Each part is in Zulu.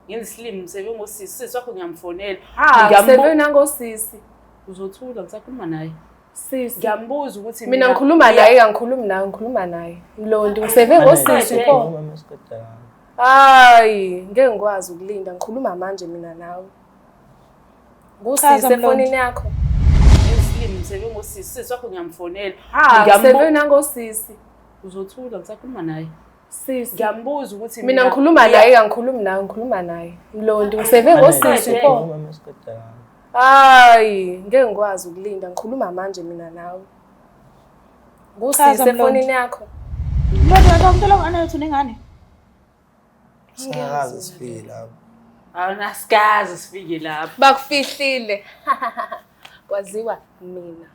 Ngislim sebe ngosisi wakho ngiyamfonela. Sebe nangosisi. Uzothula ngisakhuluma naye. Sisi. Ngiyambuza ukuthi mina ngikhuluma naye ngikhuluma naye. Mlondi ngisebe ngosisi pho. Hayi, ngeke ngikwazi ukulinda ngikhuluma manje mina nawe. Ngusisi efonini yakho. Ngislim sebe ngosisi wakho ngiyamfonela. Sebe nangosisi. Uzothula ngisakhuluma naye. Sisi. Ngiyambuza ukuthi mina ngikhuluma naye ngikhuluma naye. Mlondi ngisebe ngosisi pho. Hayi, ngeke ngikwazi ukulinda ngikhuluma manje mina nawe. Ngusisi efonini yakho. Mlondi ngicela ngane yethu nengane. Sakazi sifike lapho. Awunasikazi sifike lapho. Bakufihlile. Kwaziwa mina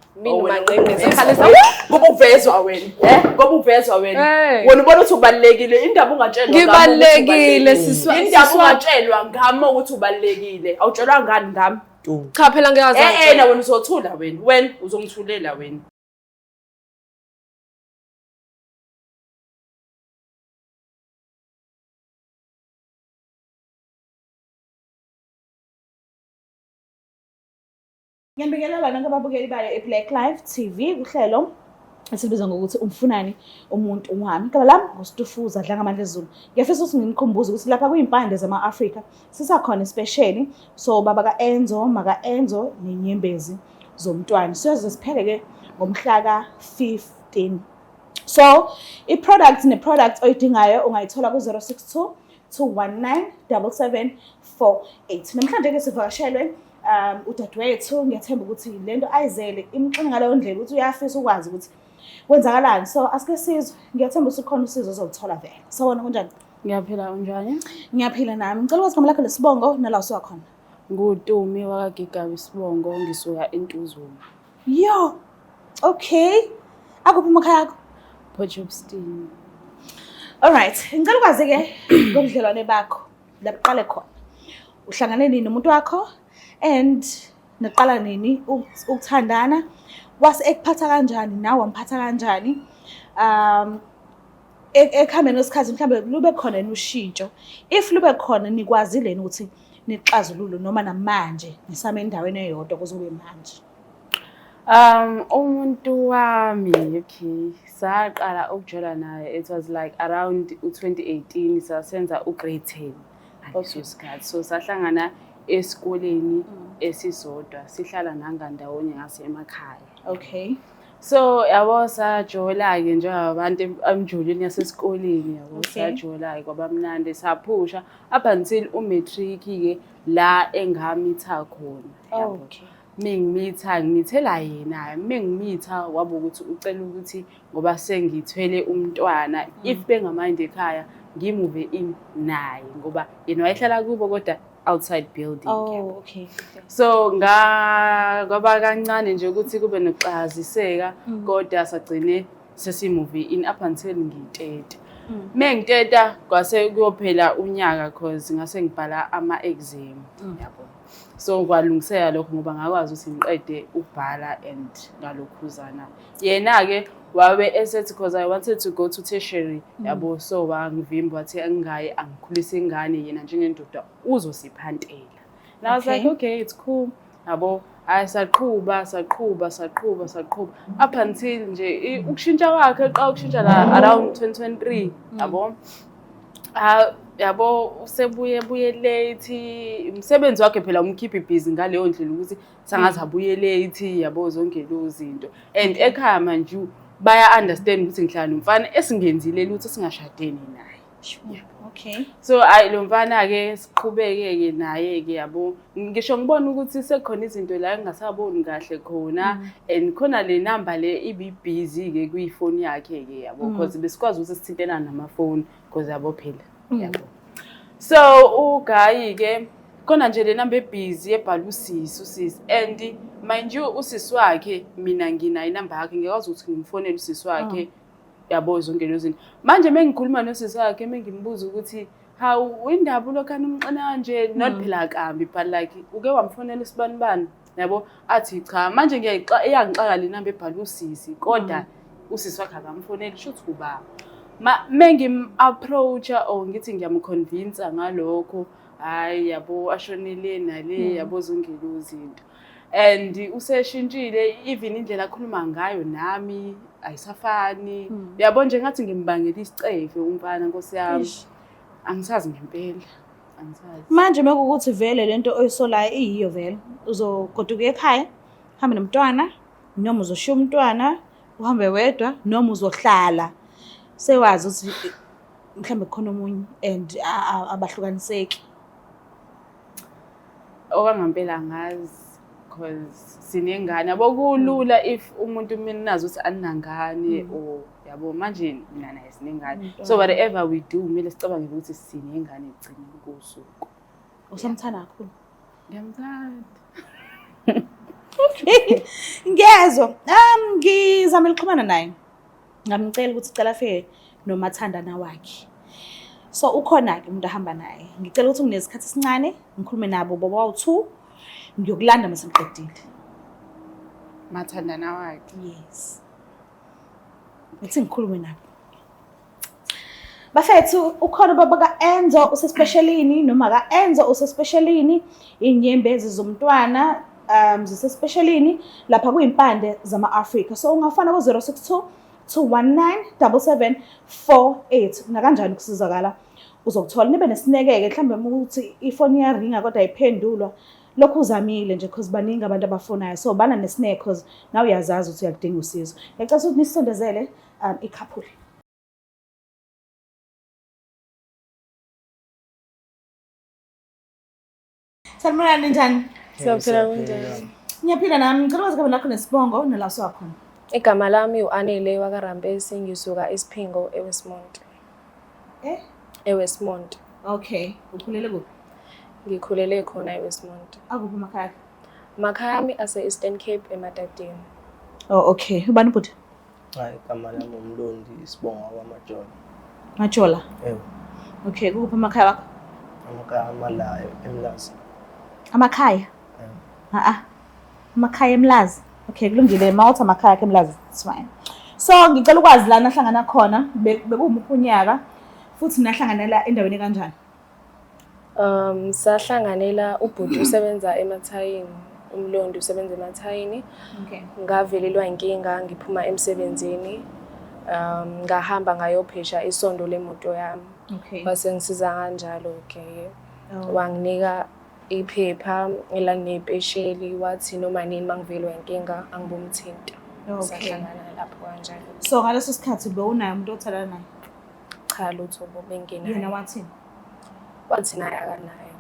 mangqengqe sekhalisa ngoba uvezwa wena ngoba uvezwa wena wena ubona ukuthi ubalekile indaba ungatshelwa ngibalekile siswa indaba ungatshelwa ngami ukuthi ubalekile awutshelwa ngani ngami cha phela ngiyazi na wena uzothula wena uzongithulela wena Ngiyabingelela lana ngababukeli bayo eBlack Live TV kuhlelo esibiza ngokuthi umfunani umuntu wami. Igama lami nguStufuza Dlangamandla Zulu. Ngiyafisa ukuthi nginikhumbuze ukuthi lapha kuyimpande zama-Afrika sisakhona especially so baba kaEnzo, maka Enzo nenyembezi zomntwana. Siyoze siphele-ke ngomhla ka-15. So i-product ne-product oyidingayo ungayithola ku-062 219 7748. Namhlanje-ke sivakashelwe udadewethu ngiyathemba ukuthi lento ayizele imxinga ngaleyo ndlela ukuthi uyafisa ukwazi ukuthi kwenzakalani. So asike sizwe ngiyathemba ukuthi khona usizo ozolithola vele. Sawona kunjani? Ngiyaphila unjani? Ngiyaphila nami. Ngicela ukuthi igama lakho lesibongo nala usuwakhona. NguTumi wakaGigabi Sibongo ngisuka eNtuzuma. Yo. Okay. Akuphi emakhaya akho? Potchefstroom. Alright. Ngicela ukwazi-ke ngobudlelwane bakho la buqale khona. Uhlangane nini nomuntu wakho? And naqala nini ukuthandana wase ekuphatha kanjani nawe wamphatha kanjani ekhambeni kwesikhathi mhlambe lube khona ushintsho if lube khona nikwazile ukuthi nixazululo noma namanje nisame endaweni eyodwa kuzube manje umuntu wami okay saqala ukujwayela naye it was like around 2018 sasenza ugrade 10 ngaleso sikhathi so sahlangana esikoleni esisodwa sihlala nangandawonye ngase emakhaya. Okay. So yabo sajola ke njengabantu amjulini yasesikoleni yabo sajola kwabamnandi saphusha up until umatric ke la engamitha khona yabo. Okay. Ngimithela yena mengimitha wabo ukuthi ucela ukuthi ngoba sengithwele umntwana if bengamande ekhaya ngimuve in naye ngoba yena wayehlala kubo kodwa outside building. Oh, okay. So ngoba kancane nje ukuthi kube nokuxaziseka kodwa sagcine sesimuvi in up until ngiteta. Mengiteta kwase kuyophela unyaka cause ngase ngibhala ama-exam yabo. So kwalungiseka lokho ngoba ngakwazi ukuthi ngiqede ukubhala and ngalokhuzana. Yena ke wabe esethi because I wanted to go to tertiary yabo so wangivimba wathi angayi angikhulise ingane yena njengendoda uzosiphantela. And I was like okay it's cool yabo ayisaqhubha up until nje ukushintsha kwakhe xa ukushintsha la around 2023 yabo yabo usebuye late umsebenzi wakhe phela umkhiphi busy ngaleyo ndlela ukuthi sangaze abuye late yabo zonke lezo zinto and ekhaya manje baya understand ukuthi ngihlala nomfana esingenzile lutho singashadeni naye. Okay. So lo mfana ke siqhubeke ke naye ke yabo ngisho ngibona ukuthi sekukhona izinto la engasaboni kahle khona and khona le number le ibi busy ke kuyifoni yakhe ke yabo because besikwazi ukuthi sithintena namafoni because yabo phela yabo. So uGayi ke khona nje le number ebusy ebhala usisi and mind you usisi wakhe mina nginayo inamba yakhe ngikwazi ukuthi ngimfonele usisi wakhe yabo zonke lezo zinto manje mengikhuluma nosisi wakhe mengimbuza ukuthi how indaba lokhana umxina kanje not phela kambi but like uke wamfonela isibanibani yabo athi cha manje iyangixaka le number ebhala usisi kodwa usisi wakhe akamfoneli shothi kuba mengim approacha or ngithi ngiyamconvince ngalokho hayi yabo ashonele nale yabo zongelo izinto. And useshintshile even indlela akhuluma ngayo nami ayisafani. Uyabona nje ngathi ngimbangela isicefe umfana Nkosi yami. Angisazi ngempela. Angisazi. Manje mekukuthi vele lento oyisolayo iyiyo vele. Uzogoduka ekhaya, uhambe nomntwana, noma uzoshiya umntwana, uhambe wedwa, noma uzohlala. Sewazi ukuthi mhlambe khona omunye and abahlukaniseki. Okwangempela ngazi because sinengane yabo kulula if umuntu mina nazi ukuthi aninangane or yabo manje mina naye sinengane. So whatever we do kumele sicabange ukuthi sinengane egcinile kusuku. Usamthanda kakhulu. Ngiyamthanda. Okay. Ngiyezwa. Ngizama ukuxhumana naye. Ngamcela ukuthi cela afike nomathandana wakhe. So ukhona ke umuntu ahamba naye. Ngicela ukuthi nginesikhathi esincane ngikhulume nabo baba bawu2 ngiyokulanda mase ngiqedile. Mathandana wakhe. Yes. Ngithi ngikhulume nabo. Bafethu ukhona baba kaEnzo usespecialini noma kaEnzo usespecialini inyembezi zomntwana zisespecialini lapha kuyimpande zama-Africa. So ungafana ku-062 219 7748 na kanjani ukusizakala uzokuthola nibe nesinekeke mhlambe ukuthi ifoni yaringa kodwa ayiphendulwa lokhu uzamile nje because baningi abantu abafonayo so bana nesineke because nawe uyazazi ukuthi uyadinga usizo. Ngicela ukuthi nisondezele ikhapuli. Salmonani njani? Siyaphila kanjani? Ngiyaphila nami ngicela ukwazi kabe nakho nesibongo nala siwakhona. Igama lami uAnele wakaRampesi ngisuka eSiphingo eWestmont. eWestmont. Okay, ukhulele kuphi? Ngikhulele khona eWestmont. Akuphi emakhaya? Makhaya ami ase-Eastern Cape eMatateni. Oh okay, ubani bhuti? Hayi igama lami uMlondi Sibonga kwaMajola. Majola. Yebo. Okay, kuphi emakhaya wakho? Amakhaya amalayo eMlazi. Amakhaya? Amakhaya eMlazi. Okay, kulungile mawuthi amakhaya eMlazi. It's fine. So ngicela ukwazi la nahlangana khona bekumuphi unyaka futhi nahlanganela endaweni kanjani? Sahlanganela ubhuti usebenza emathayini, uMlondi usebenza emathayini. Okay. Ngavelelwa inkinga ngiphuma emsebenzini. Ngahamba ngayophesha isondo lemoto yami. Okay. Base ngisiza kanjalo ke. Wanginika iphepha elanepesheli wathi noma nini mangivelwa inkinga angibomthinta. Okay. Sahlangana lapho kanjalo. So ngaleso sikhathi bewunayo umuntu othandana naye? Cha lutho bengena. Yena wathini? Wathi naye akanayo.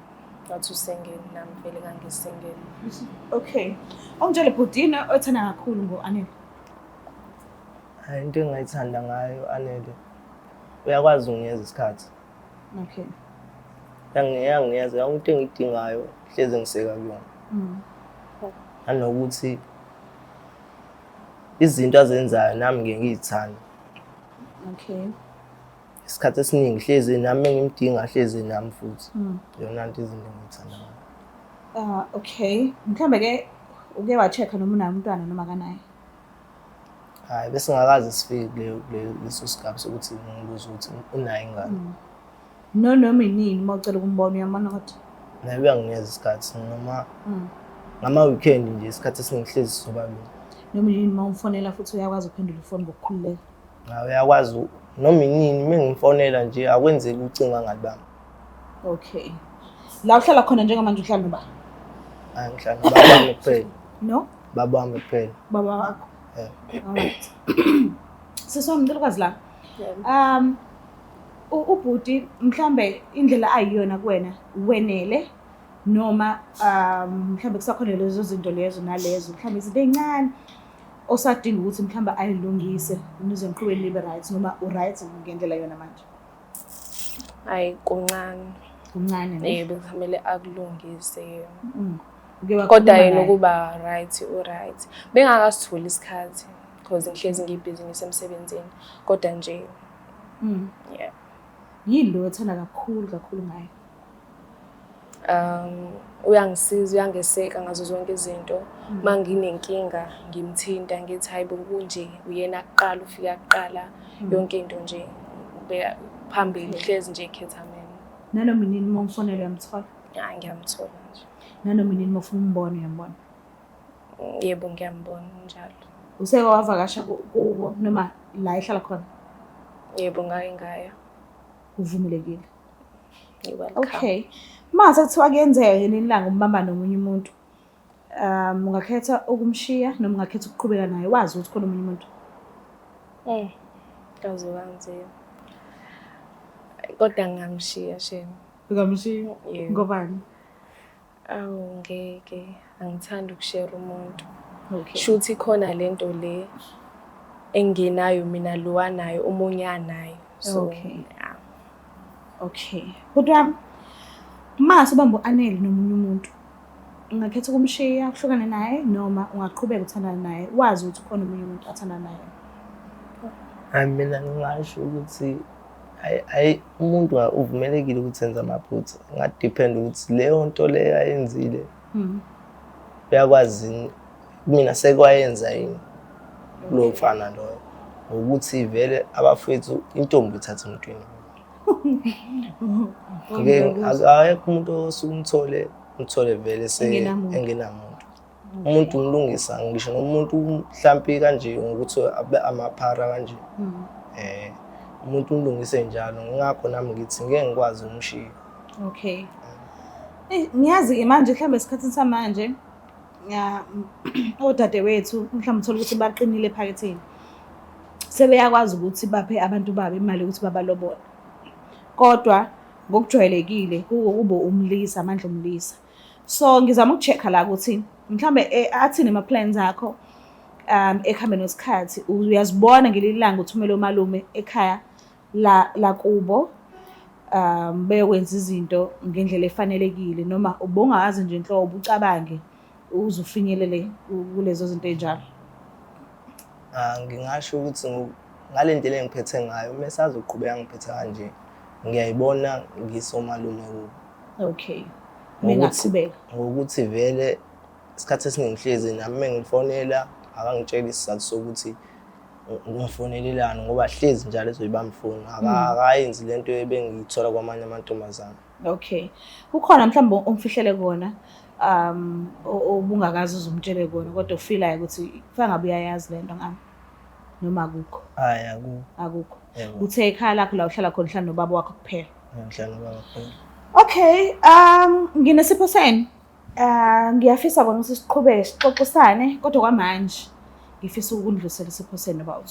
Wathi usengeni nami vele kangisengeni. Okay. Ongitshela bhutini othanda kakhulu ngoAnele. Hayi into engayithanda ngayo Anele. Uyakwazi unginikeza isikhathi. Okay. Yanginikeza yonke into engidingayo hleze ngiseka kuyona. Anokuthi izinto azenzayo nami ngeke ngizithande. Okay. Isikhathi esiningi hleze nami ngimdinga hleze nami futhi. Yona into izinto engiyithanda ngayo. Okay. Mhlambe ke uke wa-check noma unayo umntwana noma kanaye? Hayi bese ngakaze sifike leso sigaba sokuthi ngibuza ukuthi unayo ingane. Noma inini mawucela ukumbona uyamana kodwa? Naye uyanginikeza isikhathi noma ngama-weekend nje isikhathi esingihlezi sobabili. Noma inini mawumfonela futhi uyakwazi ukuphendula ifoni ngokukhululeka? Hayi uyakwazi noma inini mengimfonela nje akwenzeki ucinga ngalibami. Okay. La uhlala khona njengamanje uhlala noba? Hayi ngihlala baba wami kuphela. No? Baba wami kuphela. Baba wakho? Alright. Sisona ngicela ukwazi la. Ubhuti mhlambe indlela ayiyona kuwena wenele noma mhlambe kusakhona lezo zinto lezo nalezo mhlambe izinto ezincane osadinga ukuthi mhlambe ayilungise nize niqhubeke libe right noma u-right ngendlela yona manje? Hayi kuncane. Kuncane ne? Yebo kufanele akulungise. Kodwa Yena ukuba right u-right. Bengakasitholi isikhathi because ngihlezi ngibhizi ngisemsebenzini kodwa nje yeah. Yini lo ethanda kakhulu ngayo? Uyangisiza uyangeseka ngazo zonke izinto manginenkinga ngimthinta ngithi hayibo kunje uyena kuqala ufika kuqala yonke into nje phambili hlezi nje ekhetha mina. Nanoma inini uma umfonela uyamthola. Hayi ngiyamthola nje. Nanoma inini uma ufuna umbona uyambona. Yebo ngiyambona njalo. Useke wavakasha kubo noma la ehlala khona? Yebo ngaya. Uvumelekile. You're welcome. Okay. Mase kuthiwa kuyenzeka ngelinye ilanga umbamba nomunye umuntu. Ungakhetha ukumshiya noma ungakhetha ukuqhubeka naye wazi ukuthi khona omunye umuntu. Kaze kanzima. Kodwa ngamshiya shame. Ukamshiya? Yebo. Ngobani? Awu ngeke angithandi ukushare umuntu. Okay. Shuthi khona lento le enginayo mina lo nayo omunye anayo. So Okay. Okay. Kodwa mase ubamba uanele nomunye umuntu. Ungakhetha ukumshiya uhlukane naye noma ungaqhubeka uthandana naye wazi ukuthi khona omunye umuntu athanda naye. Mina ngingasho ukuthi hayi umuntu uvumelekile ukuthi enze amaphutha. Ngadepend ukuthi leyo nto leyo ayenzile. Uyakwazi mina sekwayenza yini lo mfana loyo. Ukuthi vele abafethu intombi ithatha umntweni. Akekho umuntu osukumthole vele engenamuntu. Umuntu umlungisa ngisho nomuntu mhlambi kanje ukuthi amaphara kanje. Umuntu umlungise njalo ngakho nami ngithi ngeke ngikwazi ukumshiya. Okay. Ngiyazi manje mhlambe esikhathini samanje odadewethu mhlambe uthola ukuthi baqinile ephaketheni. Sebeyakwazi ukuthi baphe abantu babo imali ukuthi babalobola. Kodwa ngokujwayelekile kube umlisa amandla umlisa. So ngizama ukuchecka la ukuthi mhlambe athini ama plans akho ekhamba nesikhathi uyazibona ngelilanga uthumela umalume ekhaya la kubo beyokwenza izinto ngendlela efanelekile noma ubongazi nje inhlobo ucabange uzufinyelele kulezo zinto enjalo. Ngingasho ukuthi ngalento le ngiphethe ngayo mesazi uqhubeka ngiphethe kanje ngiyayibona ngisomalume kubo. Okay. Ngingaqhubeka ngokuthi vele isikhathi esiningi hlezi nami mengifonela akangitshela isizathu sokuthi ngifonelelana ngoba hlezi njalo ezoyibamba ifoni akayenzi lento ebengiyithola kwamanye amantombazana. Okay. Ukhona mhlawumbe umfihlele kona obungakazi uzumtshele kona kodwa ufeelayo ukuthi kufanele ngabe uyayazi lento ngami noma akukho? Hayi akukho. Uthe ekhaya lakho la uhlala khona hlala nobaba wakho kuphela. Ngihlala nobaba kuphela. Okay, nginesipho seni. Ngiyafisa bona ukuthi siqhubeke sixoxisane kodwa kwamanje ngifisa ukundlusela isipho seni about 2.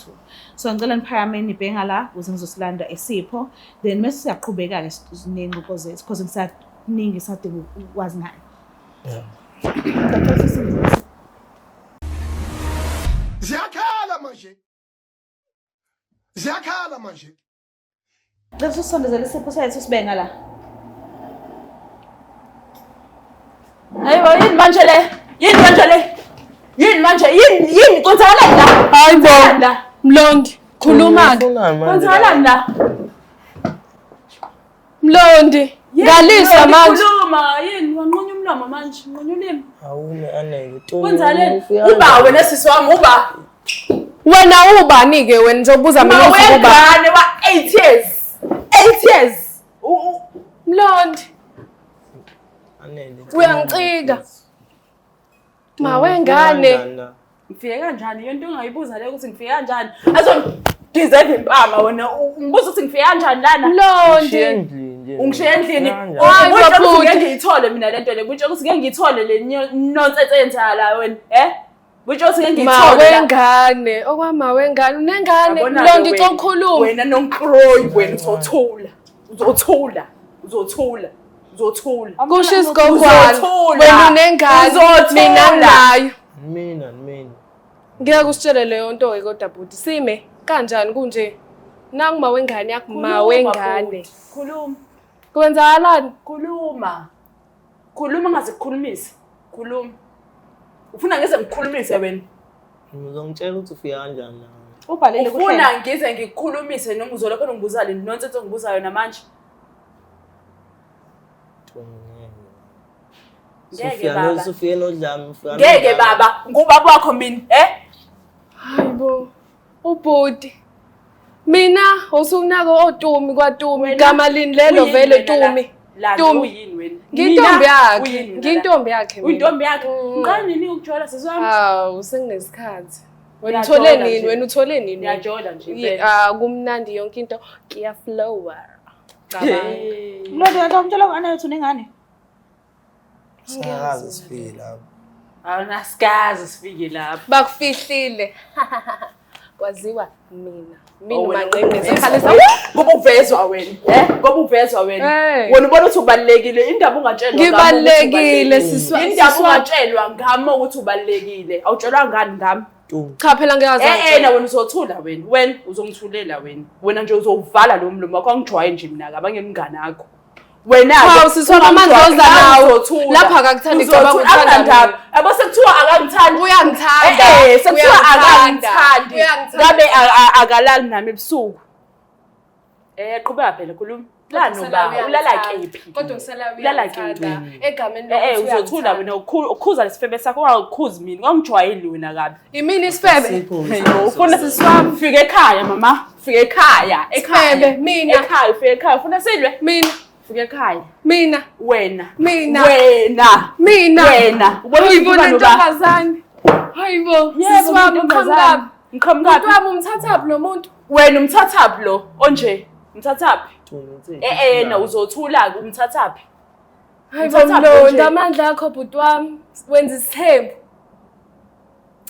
So ngicela niphakameni ibhenga la ukuze ngizosilanda isipho then mase siyaqhubeka ke sinengqoqo zethu because ngisaningi sadinga ukwazi nayo. Ziyakhala manje. Leso sondezela isipho sethu sibenga la. Hayibo yini manje le? Yini manje le? Yini manje? Yini kwenzakalani la? Hayibo Mlondi khuluma ke. Kwenzakalani la? Mlondi ngalisa manje. Khuluma yini wanqonya umlomo manje? Nqonya ulimi. Awune anele to. Kwenzakalani? Uba wena sisi wami uba. Wena ubani ke wena ngizobuza mina ukuthi uba Wengane wa 8 years. 8 years. Mlondi Anele. uyangicika. Ma wengane. Ngifike kanjani yonto ungayibuza le ukuthi ngifike kanjani azongideserve impama wena ngibuza ukuthi ngifike kanjani lana Mlondi ungishiya endlini Hayi, ngeke baphuti. ngiyithole mina lento le kutsho ukuthi ngeke ngiyithole le nonsense eyenzayo la wena kutsho ukuthi ngeke ma ngiyithole la. wengane okwama wengane unengane Yabona-ke Mlondi wena, xokhuluma wena nonkroyi wena uzothula kusho isigogwana wena unengane mina nayo Mina ngeke kusitshele leyo nto ke kodwa bhuti sime kanjani kunje nanguma wengane yakho ma wengane khuluma kwenzakalani khuluma ngaze kukhulumise khuluma ufuna ngeze ngikhulumise wena ngizongitshela ukuthi ufika kanjani la. Ubhalele kuhlela. ufuna ngize ngikukhulumise noma uzolokho ungibuza le nonsense ongibuzayo namanje ngeke baba Sufike nodlami ngeke baba ngubaba wakho mina hayibo ubhuti mina usunako otumi kwatumi igama lini lelo vele Tumi La uyini wena? Ngintombi yakhe. Ngintombi yakhe. Uyintombi yakhe. Ngani nini ukujola seswami? Hawu senginesikhathi. Wena uthole nini? Wena uthole nini? Ngiyajola nje impela. Kumnandi yonke into kuyaflower. Mlondo yathi umtshela ngo-Anele uthi unengane? Sakazi sifike lapho. Awunasikazi sifike lapho. Bakufihlile. Kwaziwa mina. Mina manqenge ngoba uvezwa wena. Ngoba uvezwa wena. Wena ubona ukuthi ubalekile indaba ungatshelwa ngami. Ngibalekile siswa. Indaba ungatshelwa ngami ukuthi ubalekile. Awutshelwa ngani ngami? Cha phela ngiyazi. Na wena uzothula wena. Wena uzongithulela wena. Wena nje uzowuvala lo mlomo wakho angijwaye nje mina ke abanye imngane yakho. Wena hawu sisona amandla oza nawo. Lapha akakuthandi ngoba uthanda. Yabo sekuthiwa akangithandi. Uyangithanda. Sekuthiwa akangithandi. Ngabe akalali nami ebusuku. Qhubeka phela khuluma. La noba ulala kephi? Kodwa ngisela ulala kephi? Egameni lokuthi uzothula wena ukukhuza lesifebe sakho ungakukhuzi mina. Ngangijwayeli wena kabi. Imini isifebe. Ufuna siswami fika ekhaya mama. Fika ekhaya. Ekhaya mina. Ekhaya ufika ekhaya ufuna silwe? Mina. Fika ekhaya. Mina. Wena. Mina. Wena. Mina. Wena. Uyibona intombazane. Hayibo. Siswami ngiqhamuka. Ngiqhamuka. Kodwa umthathaphi lo muntu. Wena umthathaphi lo onje. Umthathaphi. Na uzothula ke umthathaphi. Hayibo Mlondo amandla akho bhuti wami wenza isithembu.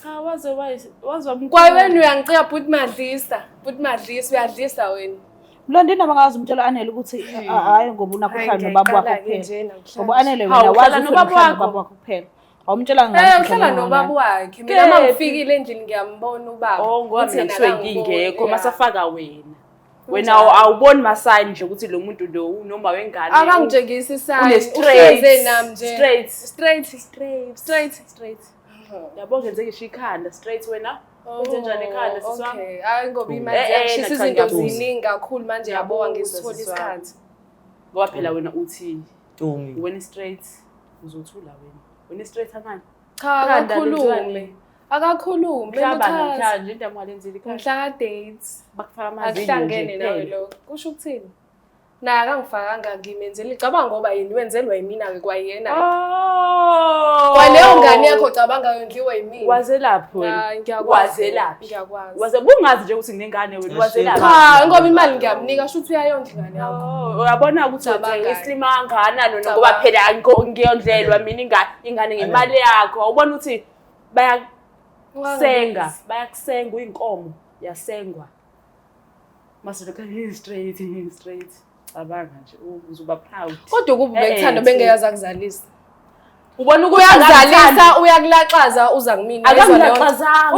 Cha wazwa Kwawena uyangicika bhuti madlisa. Bhuti madlisa uyadlisa wena. Mlondo indaba ngazi umtshela u-Anele ukuthi hayi ngoba unakuhlala nobaba wakho kuphela. Ngoba u-Anele wena wazi ukuthi unakuhlala nobaba wakho kuphela. Awumtshela ngani? Uhlala nobaba wakhe. Mina mangifikile endlini ngiyambona ubaba. Ngoba mina ngisuke ngingekho masafaka wena. Wena awuboni masayini nje ukuthi lo muntu lo unoma wengane. Akangitshengisi isayini. Une-straight nami nje. Straight. Yabo ngenze ngisho ikhanda straight wena. Wenze njani ekhanda siswami? Okay. Hayi ngoba imali yakshisa izinto ziningi kakhulu manje yabo ngisithola isikhathi. Ngoba phela wena uthi Ntombi. wena straight uzothula wena. Wena straight angani? Cha akakhulume. Akakhulume mhlanje into amwalenzile ikhaya. Mhla ka dates. Bakufaka amazinyo akuhlangene nawe lo. Kusho ukuthini? Naye akangifakanga ngimenzele icabanga ngoba yini wenzelwa yimina ke kwayena. Kwaleyo ngane yakho cabanga yondliwa yimina. Wazelaphi wena? Wazelaphi? Ngiyakwazi. Waze bungazi nje ukuthi nginengane wena wazelaphi? Cha ngoba imali ngiyamnika sho ukuthi uyayondla ingane yakho. Uyabona ukuthi uthenga islima ngana nona ngoba phela ngiyondlelwa mina ingane ngemali yakho. Awubona ukuthi bayakusenga uyinkomo yasengwa. Mase lokho straight. Abanga nje uzuba proud. Kodwa kuba bekuthanda bengeyazi akuzalisa. Ubona ukuthi uyakuzalisa uyakulaxaza uza kumina akulaxazanga.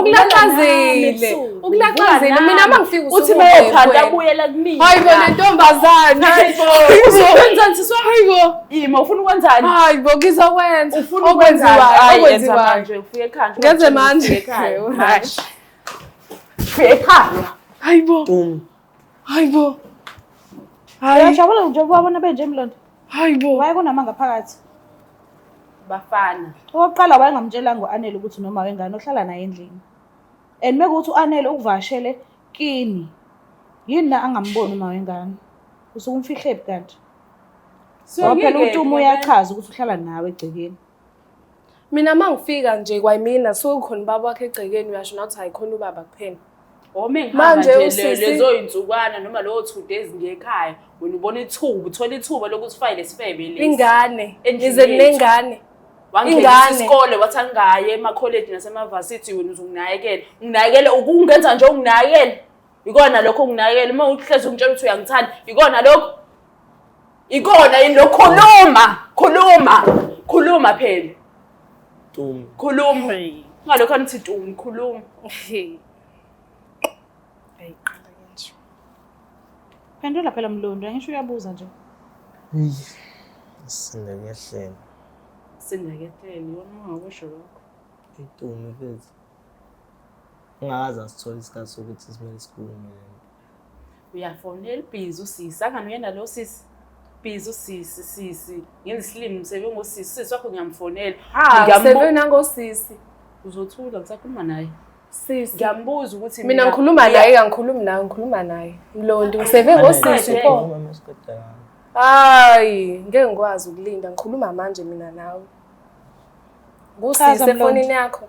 Ukulaqazile mina mangifika uthi mayophanda abuyela kumina. Hayibo lentombazane. Wenzani siswa? Hayibo. Ima ufuna ukwenzani? Hayibo ngizokwenza. Ufuna okwenziwa manje ufike ekhaya. Ngenze manje. Ufike ekhaya. Hayibo. Uyajabula nje ubabona benje Mlondo? Hayibo. Wayekunama ngaphakathi. Bafana. Okokuqala wayengamtshelanga u-Anele ukuthi noma wengane ohlala naye endlini. And mekuthi u-Anele ukuvashele kini. Yini na angamboni uma wengane? Usuke umfihlephi kanti? Phela uTumu uyachaza ukuthi uhlala nawe egcekeni. Mina mangifika nje kwayimina sokukhona ubaba wakhe egcekeni uyasho nathi hayikhona ubaba kuphela. Manje lezo insukwana noma lo 2 days ngekhaya wena ubona ithuba uthola ithuba lokuthi ufayile sifebe lesi. Ingane ize kunengane. Wangena isikole wathangaye ema-college nasema-varsity wena uzunginakekela. Nginakekele ukungenza nje unginakekela. Ikona lokho unginakekela uma uhlezi ungitshela ukuthi uyangithanda. Ikona lokho. Ikona yini lokhuluma. Khuluma phela. Ntombi. Khuluma. Ngalokho anithi Ntombi khuluma. Phendula phela Mlondo, ngisho uyabuza nje. Sinekehlela. Sinekehlela yona ungakusho lokho. Ntombi mfethu. Ungakaze asithola isikhathi sokuthi simele sikhulume. Uyafonela busy usisi angani uyena lo sisi. Busy usisi. Ngenza slim sebe ngosisi wakho ngiyamfonela. Ngiyambona ngosisi. Uzothula ngisakhuluma naye. Sisi. Ngiyambuza ukuthi mina ngikhuluma naye, ngikhuluma naye. Mlondo ngiseve ngosisi pho. Hayi, ngeke ngikwazi ukulinda. Ngikhuluma manje mina nawe. Kusise efonini yakho.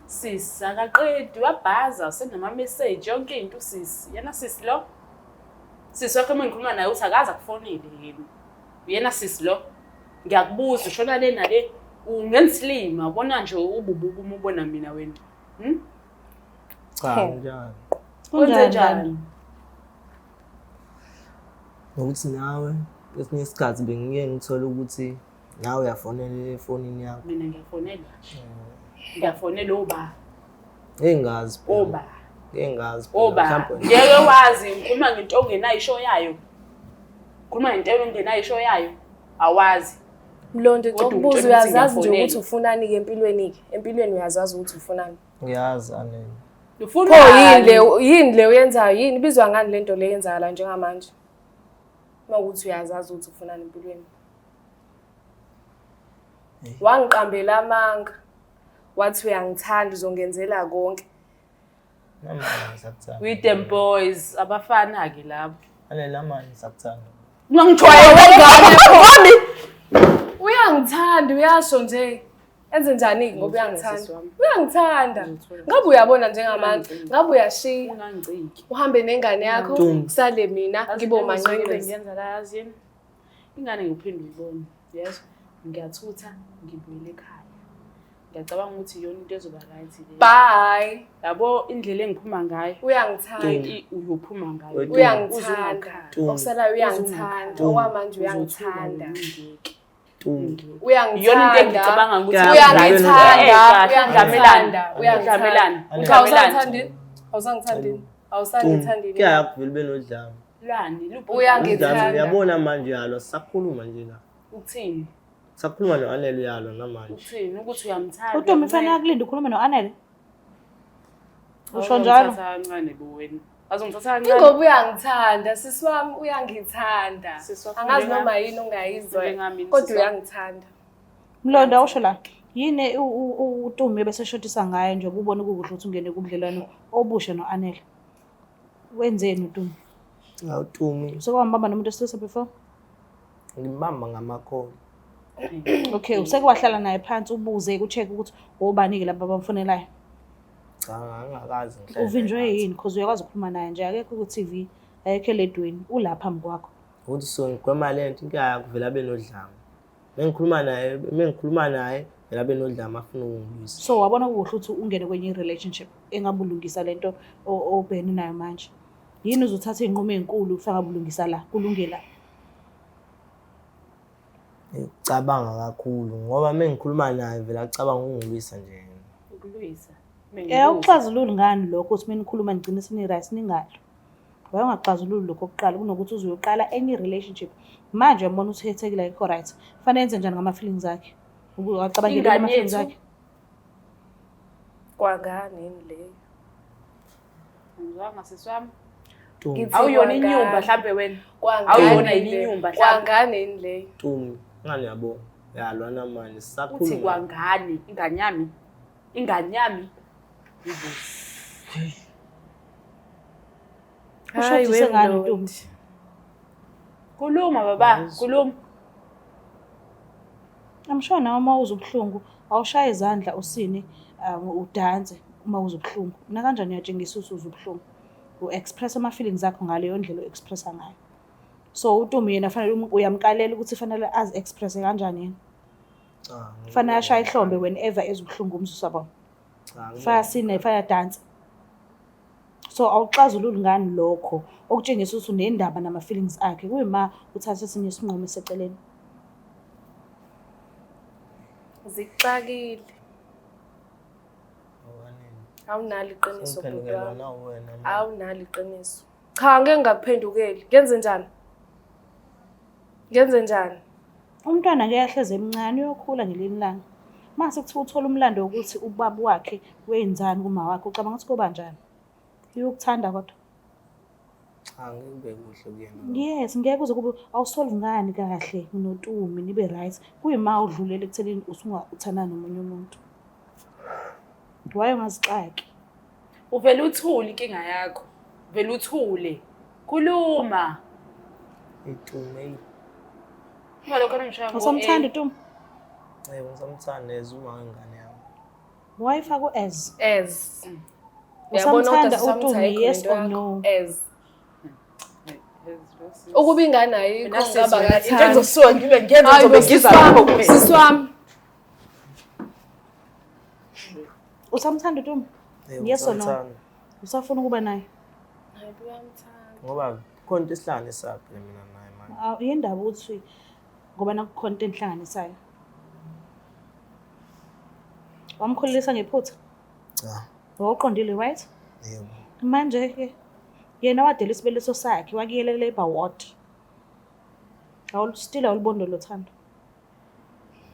Sisi akaqedi wabhaza senama message yonke into sisi. Yena sisi lo. Sisi wakhe mengikhuluma naye uthi akaza kufonile yini. Uyena sisi lo. Ngiyakubuza ushona le nale ungensilima ubona nje ubububu uma ubona mina wena. Cha njani. Kunjani? Ukuthi nawe kwesinye isikhathi bengiye ngithola ukuthi nawe uyafonela efonini yakho. Mina ngiyafonela. Ngiyafonela oba. Engazi. Oba. Engazi. Oba. Ngeke wazi ngikhuluma ngento ongenayo isho yayo. Ngikhuluma ngento ongenayo isho yayo. Awazi. Mlondo ngokubuza uyazazi nje ukuthi ufunani ke empilweni ke. Empilweni uyazazi ukuthi ufunani. Ngiyazi anene. Ufuna yini le uyenzayo yini bizwa ngani lento le yenzakala njengamanje? Mawukuthi uyazazi ukuthi ufunani empilweni. Wangiqambela amanga. Wathi uyangithanda uzongenzela konke. Mama ngisakuthanda. with them boys abafana ke labo. Anele mama ngisakuthanda. Ngangijwayele ngani? Uyangithanda uyasho nje. Enze njani ngoba uyangithanda? Uyangithanda. Ngabe uyabona njengamanje? Ngabe uyashiya? Ungangiciki. Uhambe nengane yakho kusale mina ngibomanqinqi. Ngiyenza la yazini. Ingane ngiphinde uyibone. Yes. Ngiyathutha ngibuyele ekhaya. Ngiyacabanga ukuthi iyona into ezoba right le. Bye. Yabo indlela engiphuma ngayo. Uyangithanda. Uyophuma ngayo. Uyangithanda. Okusalayo uyangithanda. Okwamanje uyangithanda. Iyona into engicabanga ukuthi uyangithanda. Uyangithamelana. Awusangithandini. Kuyakuvela benodlame. Lani uyangithanda. Uyabona manje yalo sakhuluma nje la. Uthini? Sakhuluma noAnele yalo namanje. Uthini ukuthi uyamthanda? UDumi fanele akulinda ukhuluma noAnele. Usho njalo? Kancane bo wena. Azongithatha kancane. Ingoba uyangithanda, sisi wami uyangithanda. Angazi noma yini ongayizwa kodwa uyangithanda. Mlondo awusho la. Yini uDumi bese shotisa ngayo nje ubone ukuhle ukuthi ungene kubudlelwano obusha noAnele. Wenzeni uDumi? AwuTumi. Sokwambamba nomuntu esilisa before? Ngimbamba ngamakhono. Okay, usekuwahlala naye phansi ubuze ku-check ukuthi obani-ke laba abamfonelayo. Cha angakazi ngihlala. Uvinjwe yini because uyakwazi ukukhuluma naye nje akekho ku-TV ayekho eledweni ula phambi kwakho. Ukuthi so ngigwema lento kuvela benodlame. Mengikhuluma naye vela benodlame afuna ukungilwisa. So wabona kuhle ukuthi ungene kwenye relationship engabulungisa lento obhekene nayo manje. Yini uzothatha izinqumo ezinkulu ufaka bulungisa la kulungela? Ngicabanga kakhulu ngoba mengikhuluma naye vela acabanga ukungilwisa nje. Ukulwisa. Ukuxazulula ngani lokho ukuthi menikhuluma nigcine sini-right ningadlo. Waye ungaxazululi lokho okuqala kunokuthi uzoqala enye relationship. Manje uyabona ukuthi uhethekile ayikho right. Fanele enze njani ngama-feelings akhe? Ucabangela ama-feelings akhe. Kwangani yini leyo? Ngizwa ngasiswami. Ngithi Awuyona inyumba mhlambe wena. Awuyona inyumba mhlambe. Kwangani yini leyo? Tumi ngani yabo yalwa namanje Uthi sisakhuluma. kwangani ingane yami. Ushotise ngani uNtombi? Khuluma baba, khuluma. Amsho nawe uma uzobuhlungu awushaya izandla usini udanse uma uzobuhlungu. Na kanjani uyatshengisa ukuthi uzobuhlungu. U-express ama-feelings akho ngaleyo ndlela u-expressa ngayo. So uNtombi yena fanele uyamkalela ukuthi fanele azi-express kanjani yena. Fanele ashaya ihlombe whenever ezobuhlungu umzusaba. Fasine faya dance. So awuxazululi ngani lokho okutshengisa ukuthi unendaba nama-feelings akhe kuyima uthatha esinye isinqumo eseceleni. Zixakile. Awunalo iqiniso bhuti wami. Awunalo iqiniso. Cha ngeke ngakuphendukeli. Ngenze njani? Umntwana ngeke ahleze emncane uyokhula ngelinye ilanga. Mase kuthiwa uthola umlando ukuthi ubaba wakhe wenzani kuma wakhe ucabanga ukuthi kuba njani? Uyokuthanda kodwa. Cha ngeke kuhle kuyena. Yes, ngeke uze kube awusolve ngani kahle noNtombi nibe right. Kuyima udlulele ekutheleni usungathanda nomunye umuntu. Waye ungazixaki. Uvela uthule inkinga yakho. Vela uthule. Khuluma. Itume. Imali khona ngishaya Usamthanda uTumba? Yebo ngisamthanda ezuma ngengane yami. Wayifaka u-as. As. Usamthanda uTumba, yes or no? As. Ukuba ingane ayikho ngaba ngathanda. into engizosuka ngibe ngiyenza ngizobegiza lapho kuphela. Sisi wami. Usamthanda uTumba? Yes or no? Usafuna ukuba naye? Hayi uyamthanda. Ngoba khona into esihlanganisayo mina naye manje. Yindaba uthi ngoba nakukhona into enhlanganisayo. Wamkhulisa ngephutha? Cha. Wawuqondile, right? Yebo. Manje ke yena wadela isibeleso sakhe wakuyele Labour Ward. Still awulibondo lothando.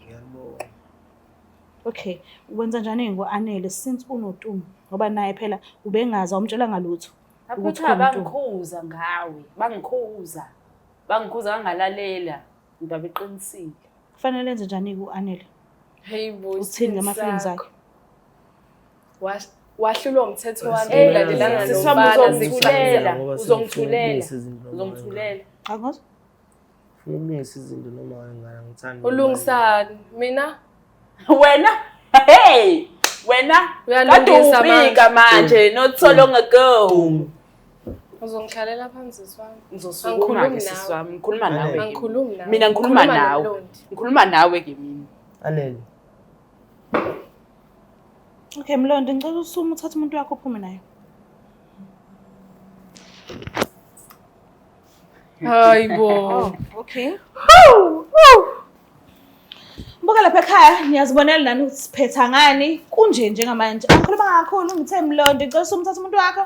Ngiyabonga. Okay, wenza njani ngo-Anele since unoTumba ngoba naye phela ubengazi awumtshela ngalutho Ukuthi bangikhuza ngawe, bangikhuza kangalalela indaba eqinisile. kufanele enze njani ku-Anele? Hey bo. Uthini ngama-feelings akhe? Wahlulwa umthetho wami Ulandelanga nomfana uzongithulela. Angizwa? Ufuna ukulungisa izinto noma ngingana ngithanda. Ulungisani mina? Wena hey wena Uyalungisa ubika manje not so long ago. Uzongihlalela phansi swami. Ngizosuka ke sisi wami ngikhuluma nawe. Angikhulumi nawe. Mina ngikhuluma nawe. Ngikhuluma nawe ke mina. Anele. Okay, Mlondo, ngicela usuma uthathe umuntu wakho uphume naye. Hayibo. Okay. Mbuka lapha ekhaya niyazibonela nani ukuthi siphetha ngani kunje njengamanje. Angikhuluma kakhulu ngithe Mlondo ngicela usuma uthathe umuntu wakho.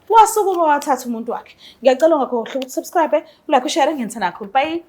Wasukuma wathatha umuntu wakhe. Ngiyacela ungakhohlwa ukuthi subscribe, like, share ngiyithanda kakhulu. Bye.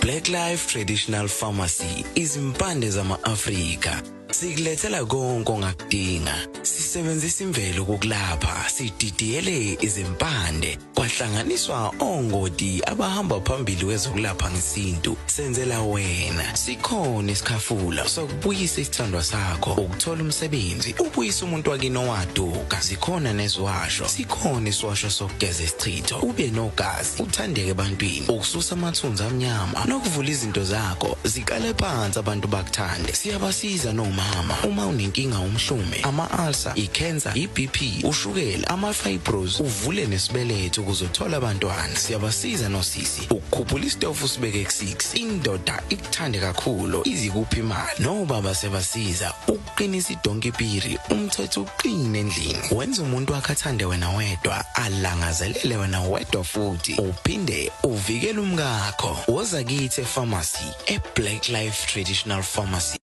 Black Life Traditional Pharmacy izimpande zama-Afrika. Sikulethela konke ongakudinga. Sisebenzisa imvelo kokulapha, sididiyele izimpande, kwahlanganiswa ongoti abahamba phambili kwezokulapha ngesintu. Senzela wena. Sikhona isikhafula sokubuyisa isithandwa sakho, ukuthola umsebenzi, ubuyisa umuntu wakini owaduka. Sikhona nezwasho. Sikhona iswasho sokugeza isichitho, ube nogazi, uthandeke ebantwini, ukususa amathunzi amnyama, nokuvula izinto zakho zikale phansi abantu bakuthande. Siyabasiza noma uma unenkinga umhlume, ama-ulcer, i-cancer, i-BP, ushukela, ama-fibros, uvule nesibeletho ukuzothola abantwana. Siyabasiza nosisi ukukhuphula isitofu usibeke ku-6, indoda ikuthande kakhulu izikuphi imali. Nobaba sebasiza ukuqinisa idonkipiri, umthetho uqine endlini. Wenza umuntu wakhe athande wena wedwa, alangazelele wena wedwa futhi, uphinde uvikele umkakho. Woza kithi e-pharmacy, e-Black Life Traditional Pharmacy.